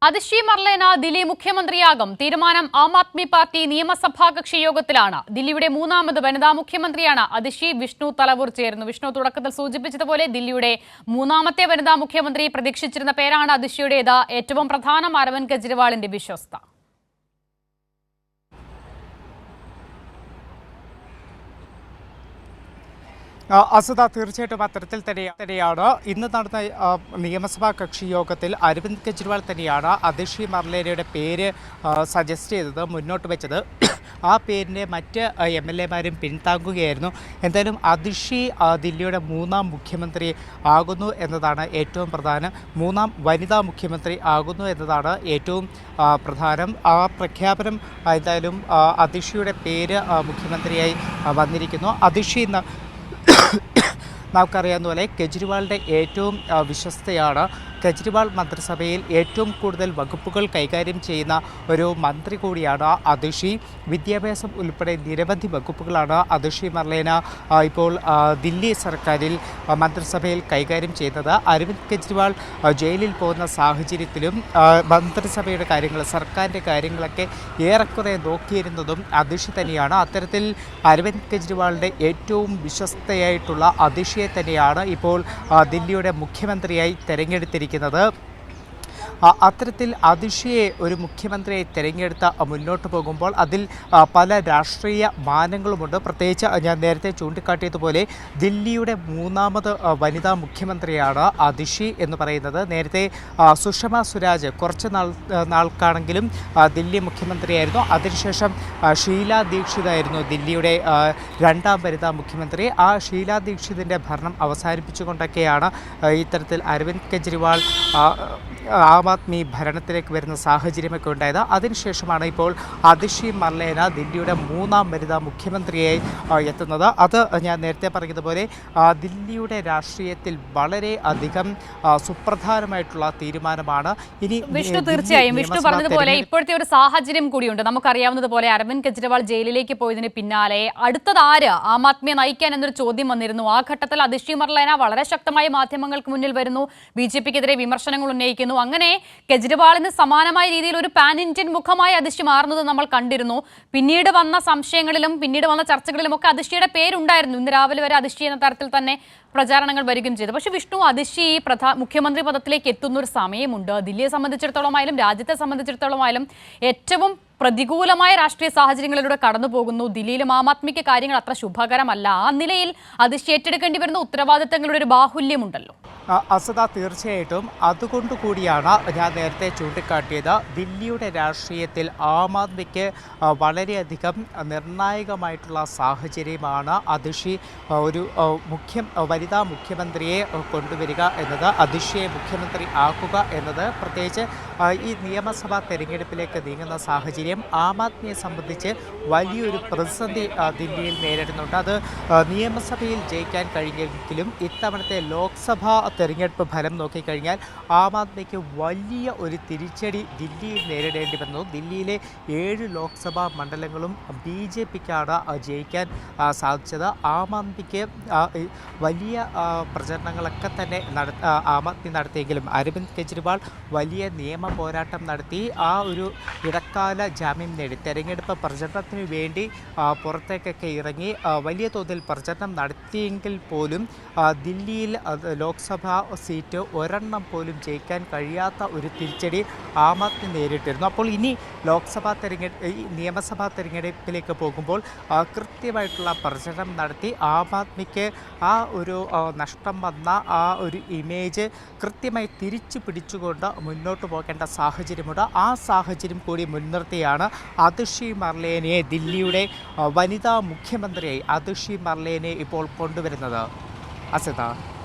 അതിഷി മർലേന ദില്ലി മുഖ്യമന്ത്രിയാകും. തീരുമാനം ആം ആദ്മി പാർട്ടി നിയമസഭാ കക്ഷി യോഗത്തിലാണ്. ദില്ലിയുടെ മൂന്നാമത് വനിതാ മുഖ്യമന്ത്രിയാണ് അതിഷി. വിഷ്ണു തലവൂർ ചേരുന്നു. വിഷ്ണു തുടക്കത്തിൽ സൂചിപ്പിച്ചതുപോലെ ദില്ലിയുടെ മൂന്നാമത്തെ വനിതാ മുഖ്യമന്ത്രി പ്രതീക്ഷിച്ചിരുന്ന പേരാണ് അതിഷിയുടേത്. ഏറ്റവും പ്രധാനം അരവിന്ദ് കെജ്രിവാളിന്റെ വിശ്വസ്ത. അസുത തീർച്ചയായിട്ടും അത്തരത്തിൽ തന്നെയാണ് ഇന്ന് നടന്ന നിയമസഭാ കക്ഷി യോഗത്തിൽ അരവിന്ദ് കെജ്രിവാൾ തന്നെയാണ് അതിഷി മർലേനയുടെ പേര് സജസ്റ്റ് ചെയ്തത്, മുന്നോട്ട് വെച്ചത്. ആ പേരിനെ മറ്റ് MLA-മാരും പിന്താങ്ങുകയായിരുന്നു. എന്തായാലും അതിഷി ദില്ലിയുടെ മൂന്നാം മുഖ്യമന്ത്രി ആകുന്നു എന്നതാണ് ഏറ്റവും പ്രധാനം. മൂന്നാം വനിതാ മുഖ്യമന്ത്രി ആകുന്നു എന്നതാണ് ഏറ്റവും പ്രധാനം. ആ പ്രഖ്യാപനം എന്തായാലും അതിഷിയുടെ പേര് മുഖ്യമന്ത്രിയായി വന്നിരിക്കുന്നു. അതിഷി നമുക്കറിയാവുന്ന പോലെ കെജ്രിവാളിൻ്റെ ഏറ്റവും വിശ്വസ്തയാണ്. കെജ്രിവാൾ മന്ത്രിസഭയിൽ ഏറ്റവും കൂടുതൽ വകുപ്പുകൾ കൈകാര്യം ചെയ്യുന്ന ഒരു മന്ത്രി കൂടിയാണ് അതിഷി. വിദ്യാഭ്യാസം ഉൾപ്പെടെ നിരവധി വകുപ്പുകളാണ് അതിഷി മർലേന ഇപ്പോൾ ദില്ലി സർക്കാരിൽ മന്ത്രിസഭയിൽ കൈകാര്യം ചെയ്യുന്നത്. അരവിന്ദ് കെജ്രിവാൾ ജയിലിൽ പോകുന്ന സാഹചര്യത്തിലും മന്ത്രിസഭയുടെ കാര്യങ്ങൾ, സർക്കാരിൻ്റെ കാര്യങ്ങളൊക്കെ ഏറെക്കുറെ നോക്കിയിരുന്നതും അതിഷി തന്നെയാണ്. അത്തരത്തിൽ അരവിന്ദ് കെജ്രിവാളിൻ്റെ ഏറ്റവും വിശ്വസ്തയായിട്ടുള്ള അതിഷിയെ തന്നെയാണ് ഇപ്പോൾ ദില്ലിയുടെ മുഖ്യമന്ത്രിയായി തെരഞ്ഞെടുത്തിരിക്കുന്നത്. അത്തരത്തിൽ അതിഷിയെ ഒരു മുഖ്യമന്ത്രിയായി തിരഞ്ഞെടുത്ത മുന്നോട്ട് പോകുമ്പോൾ അതിൽ പല രാഷ്ട്രീയ മാനങ്ങളുമുണ്ട്. പ്രത്യേകിച്ച് ഞാൻ നേരത്തെ ചൂണ്ടിക്കാട്ടിയതുപോലെ ദില്ലിയുടെ മൂന്നാമത് വനിതാ മുഖ്യമന്ത്രിയാണ് അതിഷി എന്ന് പറയുന്നത്. നേരത്തെ സുഷമ സ്വരാജ് കുറച്ച് നാൾക്കാണെങ്കിലും ദില്ലി മുഖ്യമന്ത്രിയായിരുന്നു. അതിനുശേഷം ഷീലാ ദീക്ഷിതായിരുന്നു ദില്ലിയുടെ രണ്ടാം വനിതാ മുഖ്യമന്ത്രി. ആ ഷീലാ ദീക്ഷിതിൻ്റെ ഭരണം അവസാനിപ്പിച്ചുകൊണ്ടൊക്കെയാണ് ഇത്തരത്തിൽ അരവിന്ദ് കെജ്രിവാൾ ആം ആദ്മി ഭരണത്തിലേക്ക് വരുന്ന സാഹചര്യമൊക്കെ ഉണ്ടായത്. അതിനുശേഷമാണ് ഇപ്പോൾ അതിഷി മർലേന ദില്ലിയുടെ മൂന്നാം വനിതാ മുഖ്യമന്ത്രിയായി എത്തുന്നത്. അത് ഞാൻ നേരത്തെ പറഞ്ഞതുപോലെ ദില്ലിയുടെ രാഷ്ട്രീയത്തിൽ വളരെ അധികം സുപ്രധാനമായിട്ടുള്ള തീരുമാനമാണ്. ഇനി വിഷ്ണു തീർച്ചയായും വിഷ്ണു പറഞ്ഞതുപോലെ ഇപ്പോഴത്തെ ഒരു സാഹചര്യം കൂടിയുണ്ട്. നമുക്കറിയാവുന്നതുപോലെ അരവിന്ദ് കെജ്രിവാൾ ജയിലിലേക്ക് പോയതിന് പിന്നാലെ അടുത്തത് ആര് ആം ആദ്മിയെ നയിക്കാൻ എന്നൊരു ചോദ്യം വന്നിരുന്നു. ആ ഘട്ടത്തിൽ അതിഷി മർലേന വളരെ ശക്തമായി മാധ്യമങ്ങൾക്ക് മുന്നിൽ വരുന്നു, BJP-ക്കെതിരെ വിമർശനങ്ങൾ ഉന്നയിക്കുന്നു. അങ്ങനെ കെജ്രിവാളിന് സമാനമായ രീതിയിൽ ഒരു പാൻ ഇന്ത്യൻ മുഖമായി അതിഷി മാറുന്നത് നമ്മൾ കണ്ടിരുന്നു. പിന്നീട് വന്ന സംശയങ്ങളിലും പിന്നീട് വന്ന ചർച്ചകളിലുമൊക്കെ അതിഷിയുടെ പേരുണ്ടായിരുന്നു. ഇന്ന് രാവിലെ വരെ അതിഷി എന്ന തരത്തിൽ തന്നെ പ്രചാരണങ്ങൾ വരികയും ചെയ്തു. പക്ഷേ വിഷ്ണു, അതിഷി മുഖ്യമന്ത്രി പദത്തിലേക്ക് എത്തുന്നൊരു സമയമുണ്ട്. ദില്ലിയെ സംബന്ധിച്ചിടത്തോളമായാലും രാജ്യത്തെ സംബന്ധിച്ചിടത്തോളമായാലും ഏറ്റവും പ്രതികൂലമായ രാഷ്ട്രീയ സാഹചര്യങ്ങളിലൂടെ കടന്നു പോകുന്നു. ദില്ലിയിലും ആം ആദ്മിക്ക് കാര്യങ്ങൾ അത്ര ശുഭകരമല്ല. ആ നിലയിൽ അതിഷി ഏറ്റെടുക്കേണ്ടി വരുന്ന ഉത്തരവാദിത്തങ്ങളുടെ ഒരു ബാഹുല്യമുണ്ടല്ലോ. അസത തീർച്ചയായിട്ടും അതുകൊണ്ടുകൂടിയാണ് ഞാൻ നേരത്തെ ചൂണ്ടിക്കാട്ടിയത്. ദില്ലിയുടെ രാഷ്ട്രീയത്തിൽ ആം ആദ്മിക്ക് വളരെയധികം നിർണായകമായിട്ടുള്ള സാഹചര്യമാണ് അതിഷി ഒരു വനിതാ മുഖ്യമന്ത്രിയെ കൊണ്ടുവരിക എന്നത്, അതിഷിയെ മുഖ്യമന്ത്രി ആക്കുക എന്നത്. പ്രത്യേകിച്ച് ഈ നിയമസഭാ തെരഞ്ഞെടുപ്പിലേക്ക് നീങ്ങുന്ന സാഹചര്യം ആം ആദ്മിയെ സംബന്ധിച്ച് വലിയൊരു പ്രതിസന്ധി ദില്ലിയിൽ നേരിടുന്നുണ്ട്. അത് നിയമസഭയിൽ ജയിക്കാൻ കഴിഞ്ഞെങ്കിലും ഇത്തവണത്തെ ലോക്സഭാ തെരഞ്ഞെടുപ്പ് ഫലം നോക്കിക്കഴിഞ്ഞാൽ ആം ആദ്മിക്ക് വലിയ ഒരു തിരിച്ചടി ദില്ലിയിൽ നേരിടേണ്ടി വന്നു. ദില്ലിയിലെ 7 ലോക്സഭാ മണ്ഡലങ്ങളും BJP-ക്കാണ് ജയിക്കാൻ സാധിച്ചത്. ആം ആദ്മിക്ക് വലിയ പ്രചരണങ്ങളൊക്കെ തന്നെ ആം ആദ്മി നടത്തിയെങ്കിലും അരവിന്ദ് കെജ്രിവാൾ വലിയ നിയമ പോരാട്ടം നടത്തി ആ ഒരു ഇടക്കാല ജാമ്യം നേടി തെരഞ്ഞെടുപ്പ് പ്രചരണത്തിന് വേണ്ടി പുറത്തേക്കൊക്കെ ഇറങ്ങി വലിയ തോതിൽ പ്രചരണം നടത്തിയെങ്കിൽ പോലും ദില്ലിയിൽ ലോക്സഭാ സീറ്റ് ഒരെണ്ണം പോലും ജയിക്കാൻ കഴിയാത്ത ഒരു തിരിച്ചടി ആം ആദ്മി നേരിട്ടിരുന്നു. അപ്പോൾ ഇനി നിയമസഭാ തെരഞ്ഞെടുപ്പിലേക്ക് പോകുമ്പോൾ കൃത്യമായിട്ടുള്ള പ്രചരണം നടത്തി ആം ആദ്മിക്ക് ആ ഒരു നഷ്ടം വന്ന ആ ഒരു ഇമേജ് കൃത്യമായി തിരിച്ചു പിടിച്ചുകൊണ്ട് മുന്നോട്ട് പോകേണ്ട സാഹചര്യമുണ്ട്. ആ സാഹചര്യം കൂടി മുൻനിർത്തിയാണ് അതിഷി മർലേനയെ ദില്ലിയുടെ വനിതാ മുഖ്യമന്ത്രിയായി അതിഷി മർലേനയെ ഇപ്പോൾ കൊണ്ടുവരുന്നത്. അസിത.